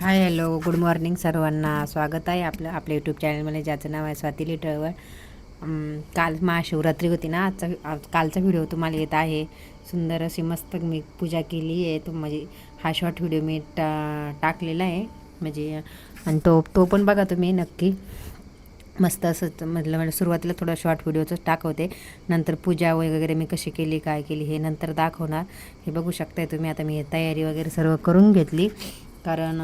Hi hello good morning सर्वांना. स्वागत आहे आपल्या यूट्यूब चॅनलमध्ये, ज्याचं नाव आहे स्वाती लिटरवर. काल महाशिवरात्री होती ना, कालचा व्हिडिओ तुम्हाला येत आहे. सुंदर अशी मस्त मी पूजा केली आहे. म्हणजे हा शॉर्ट व्हिडिओ मी टाकलेला आहे, म्हणजे आणि तो पण बघा तुम्ही नक्की. मस्त असं म्हणजे सुरुवातीला थोडं शॉर्ट व्हिडिओचंच टाकवते, नंतर पूजा वगैरे मी कशी केली काय केली हे नंतर दाखवणार. हे बघू शकताय तुम्ही. आता मी तयारी वगैरे सर्व करून घेतली, कारण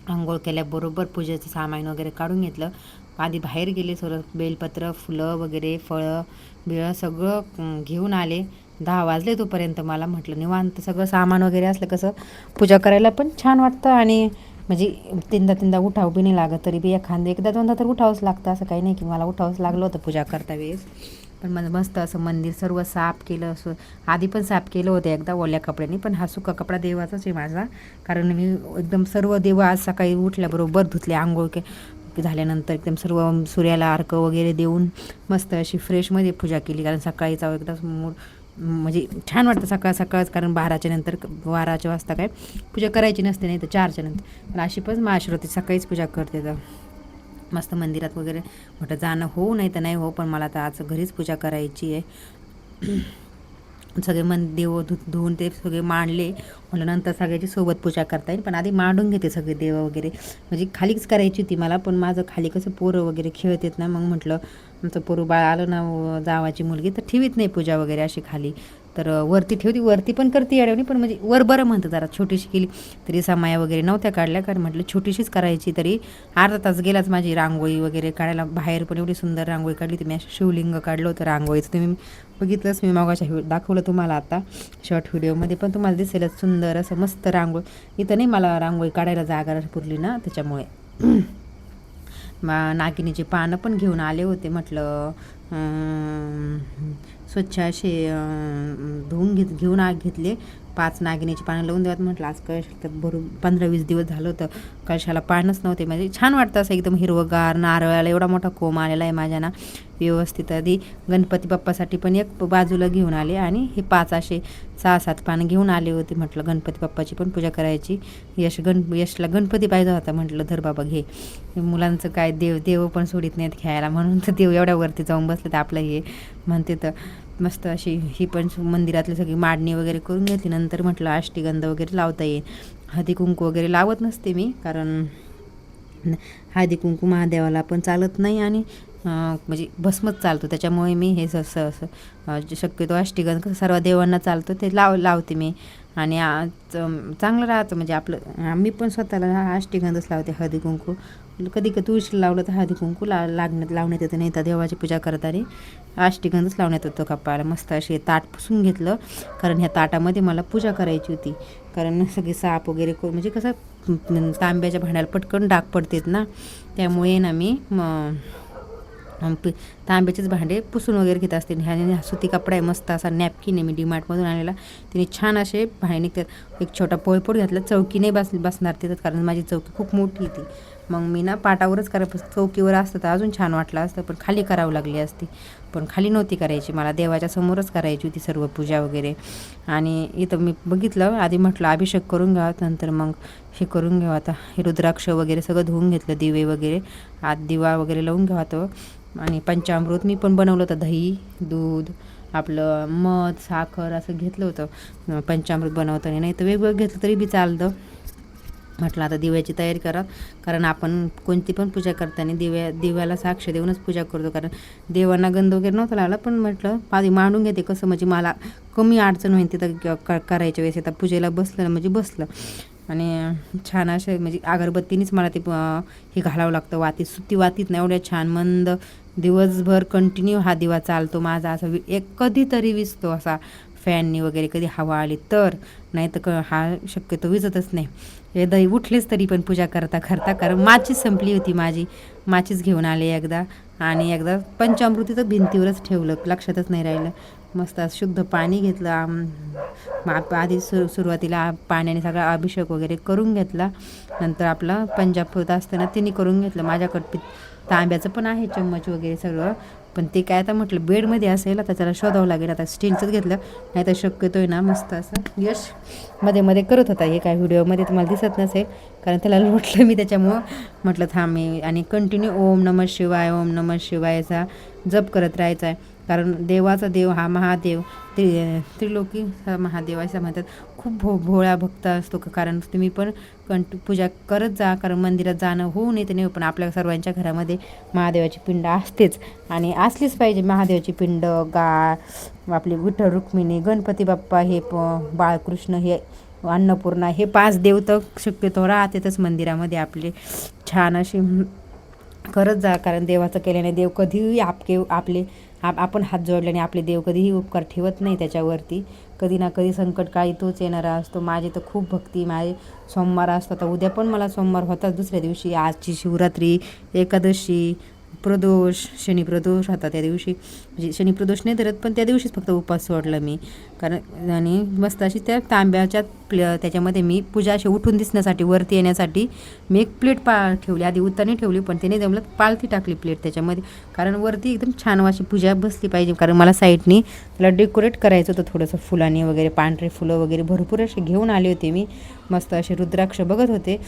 आंघोळ केल्याबरोबर पूजेचं सामान वगैरे काढून घेतलं. आधी बाहेर गेले, सर्व बेलपत्र फुलं वगैरे फळं बिळं सगळं घेऊन आले. 10 वाजले तोपर्यंत. मला म्हटलं निवांत सगळं सामान वगैरे असलं कसं पूजा करायला पण छान वाटतं, आणि म्हणजे तीनदा उठावं बी नाही लागत. तरी बी एकदा दोनदा तर उठावंच लागतं. असं काही नाही की मला उठावंच लागलं होतं पूजा करता वेळेस. पण मला मस्त असं मंदिर सर्व साफ केलं. असं आधी पण साफ केलं होतं एकदा ओल्या कपड्यांनी, पण हा सुका कपडा देवाचाच आहे माझा. कारण मी एकदम सर्व देव आज सकाळी उठल्याबरोबर धुतले. आंघोळ झाल्यानंतर एकदम सर्व सूर्याला अर्घ वगैरे देऊन मस्त अशी फ्रेशमध्ये पूजा केली. कारण सकाळीचा एकदा म्हणजे छान वाटतं सकाळच. कारण 12च्या वाजता काय पूजा करायची नसते, नाही तर 4च्या नंतर. पण अशी पण महाशिवरात्री सकाळीच पूजा करते. तर मस्त मंदिरात वगैरे म्हटलं जाणं हो नाही तर नाही हो, पण मला तर आज घरीच पूजा करायची आहे. सगळे देव धुवून ते सगळे मांडले. म्हटलं नंतर सगळ्याची सोबत पूजा करता येईल, पण आधी मांडून घेते सगळे देव वगैरे. म्हणजे खालीच करायची होती मला, पण माझं खाली कसं पोरं वगैरे खेळत येत ना, मग म्हटलं आमचं पोरं बाळ आलं ना, जावाची मुलगी तर ठेवीत नाही पूजा वगैरे अशी खाली, तर वरती ठेवती. वरती पण करते अडवणी, पण म्हणजे वर बरं म्हणतं जरा. छोटीशी केली तरी समाया वगैरे नव्हत्या काढल्या, कारण म्हटलं छोटीशीच करायची. तरी अर्धा तास गेलाच माझी रांगोळी वगैरे काढायला. बाहेर पण एवढी सुंदर रांगोळी काढली. तुम्ही शिवलिंग काढलं होतं रांगोळीचं, तुम्ही बघितलंच. मी मागाच्या दाखवलं तुम्हाला आता शॉर्ट व्हिडिओमध्ये, पण तुम्हाला दिसेलच सुंदर असं मस्त रांगोळी. इथं नाही मला रांगोळी काढायला जागा पुरली ना, त्याच्यामुळे नागिनीचे पानं पण घेऊन आले होते. म्हटलं स्वच्छ असे घेऊन घेतले. 5 नागिनीचे पानं लावून देतात म्हटलं. आज कळशात भरून 15-20 दिवस झालं होतं कळशाला पानच नव्हते. म्हणजे छान वाटतं असं एकदम हिरवगार. नारळाला एवढा मोठा कोंब आलेला आहे माझ्या ना व्यवस्थित. आधी गणपती बाप्पासाठी पण एक बाजूला घेऊन आले, आणि हे 5 असे 6-7 पानं घेऊन आले होते. म्हटलं गणपती बाप्पाची पण पूजा करायची. यशला गणपती पाहिजे होता. म्हटलं धर बाबा घे. मुलांचं काय, देव पण सोडित नाहीत खेळायला, म्हणून तर देव एवढ्यावरती जाऊन बसले. तर आपलं हे म्हणते तर मस्त अशी ही पण मंदिरातली सगळी मांडणी वगैरे करून घेतली. नंतर म्हटलं अष्टगंध वगैरे लावता येईल. हळदी कुंकू वगैरे लावत नसते मी, कारण हळदी कुंकू महादेवाला पण चालत नाही, आणि म्हणजे भस्मच चालतो. त्याच्यामुळे मी हे शक्यतो अष्टगंध कसं सर्व देवांना चालतो ते लावते मी. आणि चांगलं राहतं. म्हणजे आपलं मी पण स्वतःला अष्टगंधच लावते. हळदी कुंकू कधी तुळशीला लावलं तर हळदी कुंकू लावण्यात येतं, नाही तर देवाची पूजा करताना अष्टगंधच लावण्यात येतो कपाळाला. मस्त असे ताट पुसून घेतलं, कारण ह्या ताटामध्ये मला पूजा करायची होती. कारण सगळे साप वगैरे म्हणजे कसं तांब्याच्या भांड्याला पटकन डाग पडतात ना, त्यामुळे ना मी तांब्याचेच भांडे पुसून वगैरे घेत असते. ह्या सुती कपडा आहे मस्त असा, नॅपकिन आहे मी डीमार्टमधून आणलेला. तिने छान असे भांडे निघतात. एक छोटा पोळपोट घातला. चौकी नाही बसणार तिथं, कारण माझी चौकी खूप मोठी ती. मग मी ना पाटावरच चौकीवर असतं तर अजून छान वाटलं असतं, पण खाली करावं लागली असती. पण खाली नव्हती करायची, मला देवाच्या समोरच करायची होती सर्व पूजा वगैरे. आणि इथं मी बघितलं, आधी म्हटलं अभिषेक करून घ्यावा, नंतर मग हे करून घ्यावं. आता हे रुद्राक्ष वगैरे सगळं धुवून घेतलं. दिवे वगैरे आत दिवा वगैरे लावून घ्यावा तो. आणि पंचामृत मी पण बनवलं होतं. दही, दूध, आपलं मध, साखर असं घेतलं होतं पंचामृत बनवताना. नाही तर वेगवेगळं घेतलं तरी बी चालतं. म्हटलं आता दिव्याची तयारी करा, कारण आपण कोणती पण पूजा करताना दिव्याला साक्ष देऊनच पूजा करतो. कारण देवांना गंध वगैरे नव्हता लागला, पण म्हटलं आधी मांडून घेते, कसं म्हणजे मला कमी अडचण होईल तिथं करायच्या वेळेस. आता पूजेला बसलं ना म्हणजे बसलं. आणि छान असे म्हणजे अगरबत्तीनेच मला ते हे घालावं लागतं. वातीत, सुती वातीत ना एवढ्या छान मंद दिवसभर कंटिन्यू हा दिवा चालतो माझा. असा कधीतरी विजतो असा फॅननी वगैरे, कधी हवा आली तर, नाही तर हा शक्यतो विजतच नाही. दही उठलेच तरी पण पूजा करता, कारण माचीच संपली होती माझी. माचीच घेऊन आले एकदा, आणि एकदा पंचामृती तर भिंतीवरच ठेवलं, लक्षातच नाही राहिलं. मस्त शुद्ध पाणी घेतलं. आधी सुरुवातीला पाण्याने सगळा अभिषेक वगैरे करून घेतला. नंतर आपलं पंचामृत असतं ना तिने करून घेतलं. माझ्याकडे तांब्याचं पण आहे चम्मच वगैरे सगळं, पण ते काय आता म्हटलं बेडमध्ये असेल आता त्याला शोधावं लागेल. आता स्टीलचंच घेतलं, नाही तर शक्यतो आहे ना मस्त असं यश मध्ये मध्ये करत होता. हे काय व्हिडिओमध्ये तुम्हाला दिसत नसेल कारण त्याला लोटलं मी, त्याच्यामुळं म्हटलं थांब मी. आणि कंटिन्यू ओम नमः शिवाय ओम नमः शिवायचा जप करत राहायचा आहे. कारण देवाचा देव हा महादेव त्रिलोकी महादेव असं म्हणतात. खूप भोळा भक्त असतो, कारण तुम्ही पण पूजा करत जा. कारण मंदिरात जाणं होऊ नये नाही, पण आपल्या सर्वांच्या घरामध्ये महादेवाची पिंड असतेच आणि असलीच पाहिजे. महादेवाची पिंड, आपली विठ्ठल रुक्मिणी, गणपती बाप्पा, हे बाळकृष्ण, हे अन्नपूर्णा, हे 5 देव तर शक्यतो राहतेच मंदिरामध्ये आपले. छान अशी करत जा, कारण देवाचं केल्याने देव कधीही आपण हात जोडल्याने आपले देव कधीही उपकार ठेवत नाही त्याच्यावरती. कधी ना कधी संकटकाळी तोच येणारा असतो. माझी तर खूप भक्ती, माझे सोमवार असतात. उद्या पण मला सोमवार होताच, दुसऱ्या दिवशी आजची शिवरात्री, एकादशी, प्रदोष, शनिप्रदोष होता त्या दिवशी. म्हणजे शनिप्रदोष नाही धरत, पण त्या दिवशीच फक्त उपवास सोडला मी. कारण आणि मस्त अशी त्या तांब्याच्या त्याच्यामध्ये मी पूजा अशी उठून दिसण्यासाठी वरती येण्यासाठी मी एक प्लेट ठेवली. आधी उतानी ठेवली, पण त्याने जमलं पालथी टाकली प्लेट त्याच्यामध्ये. कारण वरती एकदम छान अशी पूजा बसली पाहिजे. कारण मला साईडनी त्याला डेकोरेट करायचं होतं थोडंसं फुलांनी वगैरे, पांढरे फुलं वगैरे भरपूर असे घेऊन आले होते मी. मस्त असे रुद्राक्ष बघत होते.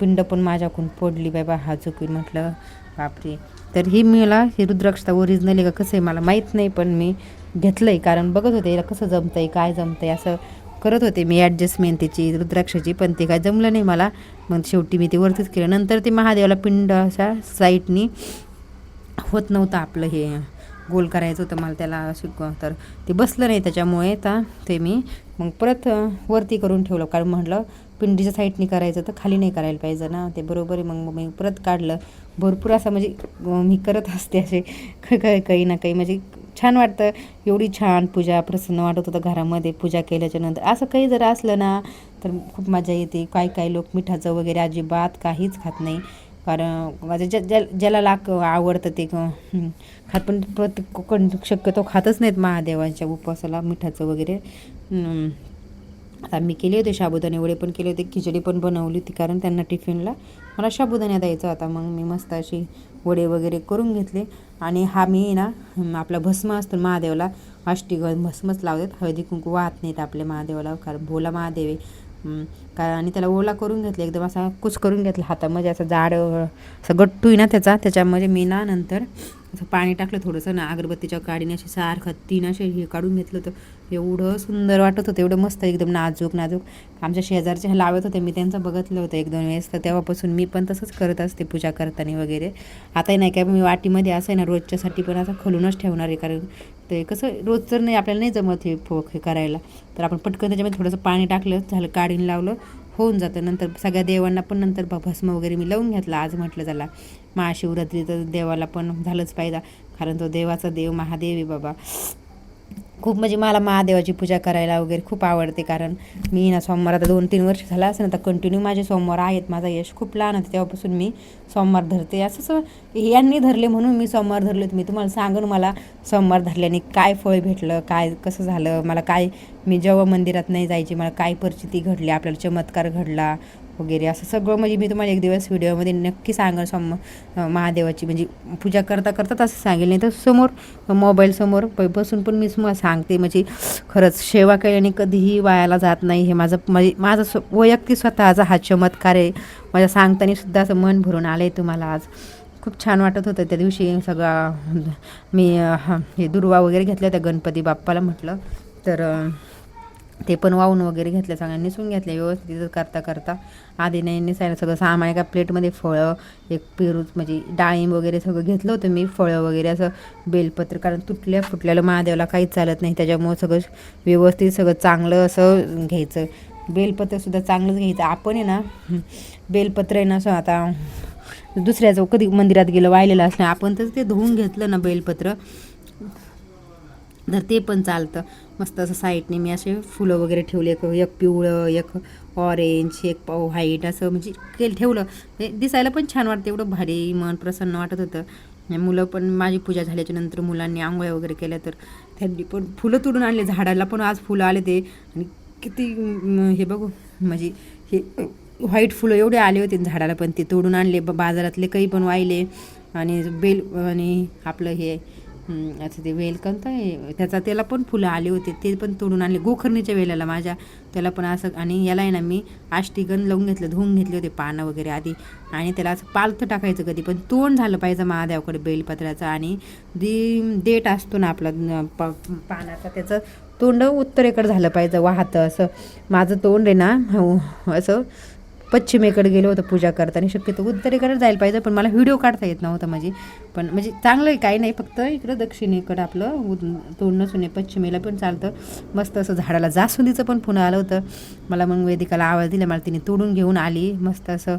पिंड पण माझ्याकडून पडली बाबा, हा चुकून, म्हटलं बापरे. तर ही मला हे रुद्राक्ष ओरिजिनल आहे का कसं आहे मला माहीत नाही, पण मी घेतलं आहे. कारण बघत होते याला कसं जमतं आहे, काय जमतं आहे, असं करत होते मी ॲडजस्टमेंट त्याची रुद्राक्षाची. पण ते काय जमलं नाही मला. मग शेवटी मी ते वरतीच केलं. नंतर ते महादेवाला पिंड अशा साईडनी होत नव्हतं आपलं हे गोल करायचं होतं मला त्याला तर ते बसलं नाही. त्याच्यामुळे ते मी मग परत वरती करून ठेवलं. कारण म्हटलं पिंडीच्या साईडनी करायचं तर खाली नाही करायला पाहिजे ना, ते बरोबर आहे. मग मी परत काढलं. भरपूर असं म्हणजे मी करत असते असे काही ना काही, म्हणजे छान वाटतं. एवढी छान पूजा, प्रसन्न वाटत होतं घरामध्ये पूजा केल्याच्या नंतर. असं काही जर असलं ना तर खूप मजा येते. काही लोक मिठाचं वगैरे अजिबात काहीच खात नाही. कारण माझं ज्याला आवडतं ते खात, पण प्रत्येक शक्यतो खातच नाहीत महादेवांच्या उपवासाला मिठाचं वगैरे. आता मी केले होते साबुदाणे वडे पण केले होते, खिचडी पण बनवली होती, कारण त्यांना टिफिनला मला साबुदाणा द्यायचा होता. मग मी मस्त अशी वडे वगैरे करून घेतले. आणि हा मी ना आपला भस्म असतो महादेवाला, अष्टीगंध भस्मच लावतात, हळदी कुंकू वाहत नाहीत आपल्या महादेवाला, कारण भोला महादेव आहे. काय आणि त्याला ओला करून घेतलं, एकदम असा कुच करून घेतला हातामध्ये, असं जाड असं गट्टू आहे ना त्याच्यामध्ये मी ना नंतर असं पाणी टाकलं थोडंसं ना, अगरबत्तीच्या काडीने असे सारखं 3 असे हे काढून घेतलं होतं. एवढं सुंदर वाटत होतं, एवढं मस्त एकदम नाजूक. आमच्या शेजारचे लावत होते, मी त्यांचं बघितलं होतं 1-2 वेळेस. तर तेव्हापासून मी पण तसंच करत असते पूजा करताना वगैरे. आता नाही काय, मी वाटीमध्ये असं आहे ना रोजच्यासाठी पण असं खोलूनच ठेवणार आहे. कारण ते कसं रोज जर नाही आपल्याला नाही जमत हे करायला, तर आपण पटकन त्याच्यामध्ये थोडंसं पाणी टाकलं झालं, काढून लावलं, होऊन जातं. नंतर सगळ्या देवांना पण नंतर भस्म वगैरे मी लावून घेतला. आज म्हटलं झाला महाशिवरात्री तर देवाला पण झालंच पाहिजे, कारण तो देवाचा देव महादेव आहे बाबा. खूप म्हणजे मला महादेवाची पूजा करायला वगैरे खूप आवडते. कारण मी ना सोमवार आता 2-3 वर्ष झाला असं ना, तर कंटिन्यू माझे सोमवार आहेत. माझा यश खूप लहान होते तेव्हापासून मी सोमवार धरते. असंच यांनी धरले म्हणून मी सोमवार धरले. मी तुम्हाला सांगून मला सोमवार धरल्याने काय फळ भेटलं, काय कसं झालं, मला काय, मी जेव्हा मंदिरात नाही जायची मला काय परिस्थिती घडली, आपल्याला चमत्कार घडला वगैरे, असं सगळं म्हणजे मी तुम्हाला एक दिवस व्हिडिओमध्ये नक्की सांगेल. महादेवाची म्हणजे पूजा करता असं सांगेल, नाही तर समोर मोबाईलसमोर बसून पण मी तुम्हाला सांगते. म्हणजे खरंच सेवा केल्याने कधीही वायाला जात नाही. हे माझं वैयक्तिक स्वतःचा हा चमत्कार आहे. माझ्या सांगताना सुद्धा असं मन भरून आलं आहे तुम्हाला. आज खूप छान वाटत होतं त्या दिवशी. सगळं मी हे दुर्वा वगैरे घेतल्या होत्या गणपती बाप्पाला म्हटलं, तर ते पण वाहून वगैरे घेतलं, सगळ्यांनी निसून घेतले व्यवस्थित. करता आधी नाही निसायला सगळं सामान एका प्लेटमध्ये, फळं, एक पेरूच म्हणजे डाळिंब वगैरे सगळं घेतलं होतं मी, फळं वगैरे असं, बेलपत्र, कारण फुटलेलं महादेवाला काहीच चालत नाही, त्याच्यामुळं सगळं व्यवस्थित सगळं चांगलं असं घ्यायचं. बेलपत्रसुद्धा चांगलंच घ्यायचं. आपण आहे ना बेलपत्र आहे ना असं आता दुसऱ्याचं कधी मंदिरात गेलं वाहिलेलं असलं, आपण तर ते धुवून घेतलं ना बेलपत्र, तर ते पण चालतं. मस्त असं साईडने मी असे फुलं वगैरे ठेवले, एक पिवळं, एक ऑरेंज, एक व्हाईट, असं म्हणजे ठेवलं. दिसायला पण छान वाटतं, एवढं भारी मन प्रसन्न वाटत होतं. मुलं पण माझी पूजा झाल्याच्या नंतर मुलांनी आंघोळ्या वगैरे केल्या, तर त्यांनी पण फुलं तोडून आणले. झाडाला पण आज फुलं आले ते, आणि किती हे बघू, म्हणजे हे व्हाईट फुलं एवढे आले होते झाडाला, पण ते तोडून आणले. बाजारातले काही पण वाहिले. आणि आणि आपलं हे असं ते वेल कोणतं आहे त्याचा, त्याला पण फुलं आले होते, ते पण तोडून आणले गोखरणीच्या वेलाला माझ्या, त्याला पण असं. आणि याला आहे ना मी आष्टीगन लावून घेतलं, धुवून घेतले होते पानं वगैरे आधी, आणि त्याला असं पालथं टाकायचं कधी पण तोंड झालं पाहिजे महादेवाकडे बेलपत्राचं. आणि देठ असतो ना आपला पानाचा, त्याचं तोंड उत्तरेकडे झालं पाहिजे वाहतं असं. माझं तोंड आहे ना असं पश्चिमेकडे गेलो होतं पूजा करताना, शक्यतो उत्तरेकडे जायला पाहिजे, पण मला व्हिडिओ काढता येत नव्हता पण म्हणजे चांगलं आहे काही नाही, फक्त इकडं दक्षिणेकडं आपलं तोंड नसून पश्चिमेला पण चालतं. मस्त असं झाडाला जास्वंदीचं पण फुलं आलं होतं मला, मग वेदिकाला आवाज दिला, मला तिने तोडून घेऊन आली. मस्त असं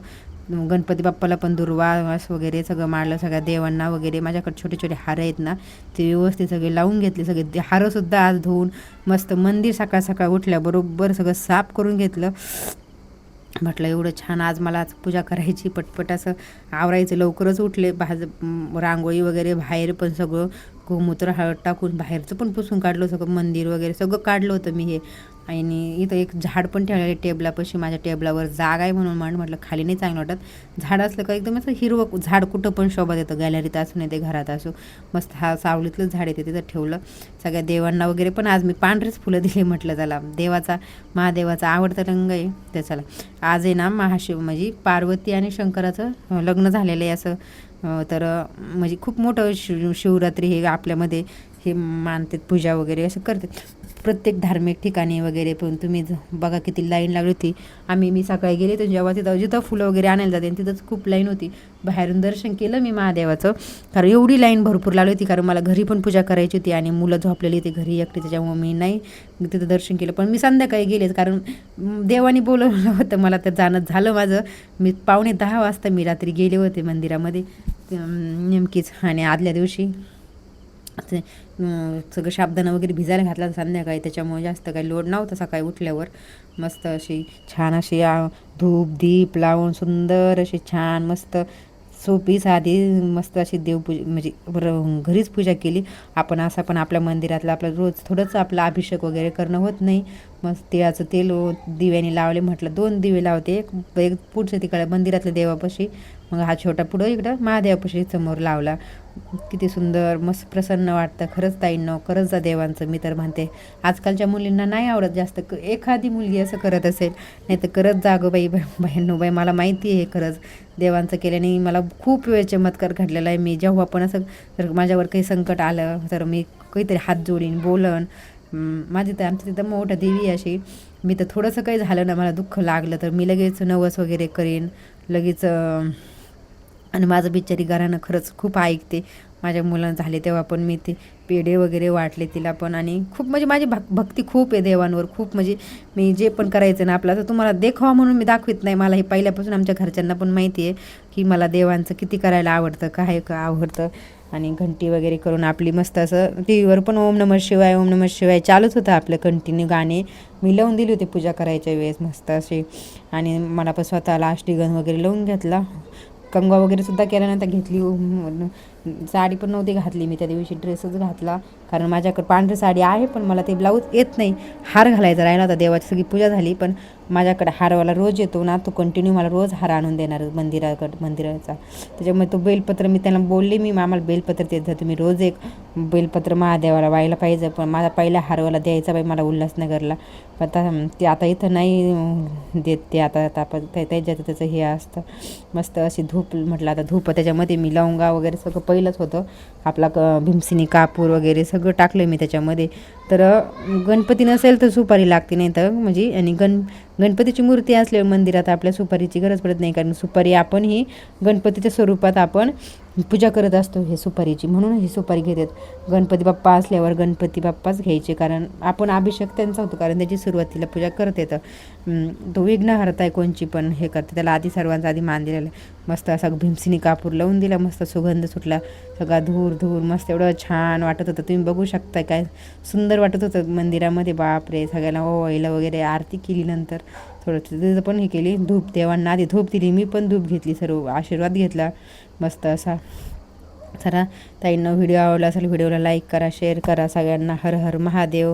गणपती बाप्पाला पण दुर्वास वगैरे सगळं मारलं, सगळ्या देवांना वगैरे. माझ्याकडे छोटे छोटे हार आहेत ना, ते व्यवस्थित सगळे लावून घेतले, सगळे हारंसुद्धा आज धुवून मस्त मंदिर सकाळ सकाळ उठल्याबरोबर सगळं साफ करून घेतलं. म्हटलं एवढं छान आज मला आज पूजा करायची, पटपट असं आवरायचं. लवकरच उठले, रांगोळी वगैरे बाहेर पण सगळं गोमूत्र हळद टाकून बाहेरचं पण पुसून काढलं, सगळं मंदिर वगैरे सगळं काढलं होतं मी हे. आणि इथं एक झाड पण ठेवलेलं टेबलापाशी, माझ्या टेबलावर जागा आहे म्हणून म्हटलं खाली नाही चांगलं वाटत. झाड असलं का एकदम असं हिरवं झाड कुठं पण शोभा देतं, गॅलरीत असू नाही ते घरात असो. मस्त सावलीतलं झाड येते तिथं ठेवलं. सगळ्या देवांना वगैरे पण आज मी पांढरेच फुलं दिले, म्हटलं चला महादेवाचा आवडता रंग आहे त्याच्याला. आज आहे ना महाशिव म्हणजे पार्वती आणि शंकराचं लग्न झालेलं आहे असं. तर म्हणजे खूप मोठं शिवरात्री हे आपल्यामध्ये हे मानतात, पूजा वगैरे असं करतात प्रत्येक धार्मिक ठिकाणी वगैरे. पण तुम्ही बघा किती लाईन लागली होती. मी सकाळी गेले तर जेव्हा जिथं फुलं वगैरे आणायला जाते तिथंच खूप लाईन होती. बाहेरून दर्शन केलं मी महादेवाचं, कारण एवढी लाईन भरपूर लागली होती, कारण मला घरी पण पूजा करायची होती आणि मुलं झोपलेली होती घरी एकटी, त्याच्यामुळे मी नाही तिथं दर्शन केलं. पण मी संध्याकाळी गेलेच, कारण देवानी बोलवलं होतं मला, तर जाणं झालं माझं. मी 9:45 वाजता मी रात्री गेले होते मंदिरामध्ये नेमकीच. आणि आदल्या दिवशी सगळं साबुदाणा वगैरे भिजायला घातला संध्याकाळी, त्याच्यामुळे जास्त काही लोड नव्हता. सकाळी उठल्यावर मस्त अशी छान अशी धूप दीप लावून सुंदर अशी छान मस्त सोपी साधी मस्त अशी देवपूजा म्हणजे घरीच पूजा केली आपण. असं पण आपल्या मंदिरातलं आपलं रोज थोडंसं आपला अभिषेक वगैरे करणं होत नाही. मग तिळाचं तेल दिव्याने लावले, म्हटलं 2 दिवे लावते, एक पुढचं तिकडे मंदिरातल्या देवापाशी, मग हा छोटा पुढं इकडं महादेवापाशी समोर लावला. किती सुंदर मस्त प्रसन्न वाटतं खरंच. ताईंनो करत जा देवांचं. मी तर म्हणते आजकालच्या मुलींना नाही आवडत जास्त, एखादी मुलगी असं करत असेल, नाही तर करत जा गं बहिणो बाई. मला माहिती आहे खरंच देवांचं केल्याने मला खूप वेळ चमत्कार घडलेला आहे. मी जेव्हा पण असं जर माझ्यावर काही संकट आलं तर मी काहीतरी हात जोडीन बोलन. माझी तर आमची तिथं मोठं देवी अशी, मी तर थोडंसं काही झालं ना मला दुःख लागलं तर मी लगेच नवस वगैरे करीन लगेच. आणि माझं बिचारी घरानं खरंच खूप ऐकते. माझ्या मुलांना झाले तेव्हा पण मी ते पेढे वगैरे वाटले तिला पण. आणि खूप म्हणजे माझी भक्ती खूप आहे देवांवर खूप. म्हणजे मी जे पण करायचं ना आपलं तर तुम्हाला देखावा म्हणून मी दाखवत नाही. मला हे पहिल्यापासून आमच्या घरच्यांना पण माहिती आहे की मला देवांचं किती करायला आवडतं, काय आवडतं. आणि घंटी वगैरे करून आपली मस्त असं टी व्हीवर पण ओम नमः शिवाय ओम नमः शिवाय चालूच होतं आपलं कंटिन्यू गाणे. मी लावून दिली होती पूजा करायच्या वेळेस मस्त असे. आणि मला पण स्वतःला अष्टगंध वगैरे लावून घेतला. कंगवा वगैरे सुद्धा केल्यानंतर घेतली. साडी पण नव्हती घातली मी त्या दिवशी, ड्रेसच घातला, कारण माझ्याकडे पांढरी साडी आहे पण मला ते ब्लाऊज येत नाही. हार घालायचा राहिला होता. देवाची सगळी पूजा झाली पण माझ्याकडे हारवाला रोज येतो ना, तो कंटिन्यू मला रोज हार आणून देणार मंदिराचा. त्याच्यामुळे तो बेलपत्र मी त्यांना बोलले, मी आम्हाला बेलपत्र देत जा तुम्ही, रोज एक बेलपत्र महादेवाला व्हायला पाहिजे. पण माझा पहिला हारवाला द्यायचा बाई मला उल्हासनगरला. पण ते आता इथं नाही देत ते, आता त्याच्यात त्याचं हे असतं. मस्त अशी धूप म्हटलं आता धूप, त्याच्यामध्ये मी लवंगा वगैरे सगळं पहिलंच होतं आपला भीमसिनी कापूर वगैरे सगळं टाकलं मी त्याच्यामध्ये. तर गणपती नसेल तर सुपारी लागते, नाही तर म्हणजे. आणि गणपतीची मूर्ती असल्यावर मंदिरात आपल्या सुपारीची गरज पडत नाही, कारण सुपारी आपण ही गणपतीच्या स्वरूपात आपण पूजा करत असतो हे सुपारीची, म्हणून ही सुपारी घेतात. गणपती बाप्पा असल्यावर गणपती बाप्पाच घ्यायचे, कारण आपण अभिषेक त्यांचा होतो, कारण त्याची सुरुवातीला पूजा करत येतं. तो विघ्नहर्ता आहे कोणची पण हे करते त्याला, आधी सर्वांचा आधी मान दिलेला. मस्त असा भीमसिनी कापूर लावून दिला, मस्त सुगंध सुटला सगळा धूर मस्त एवढं छान वाटत होतं. तुम्ही बघू शकता काय सुंदर वाटत होतं मंदिरामध्ये. बापरे, सगळ्यांना ओवाळलं वगैरे, आरती केली नंतर थोडं तिथं पण हे केली. धूप देवांना आधी धूप दिली, मी पण धूप घेतली, सर्व आशीर्वाद घेतला मस्त असा. चला ताईंना व्हिडिओ आवडला असेल व्हिडिओला लाईक करा, शेअर करा. सगळ्यांना हर हर महादेव.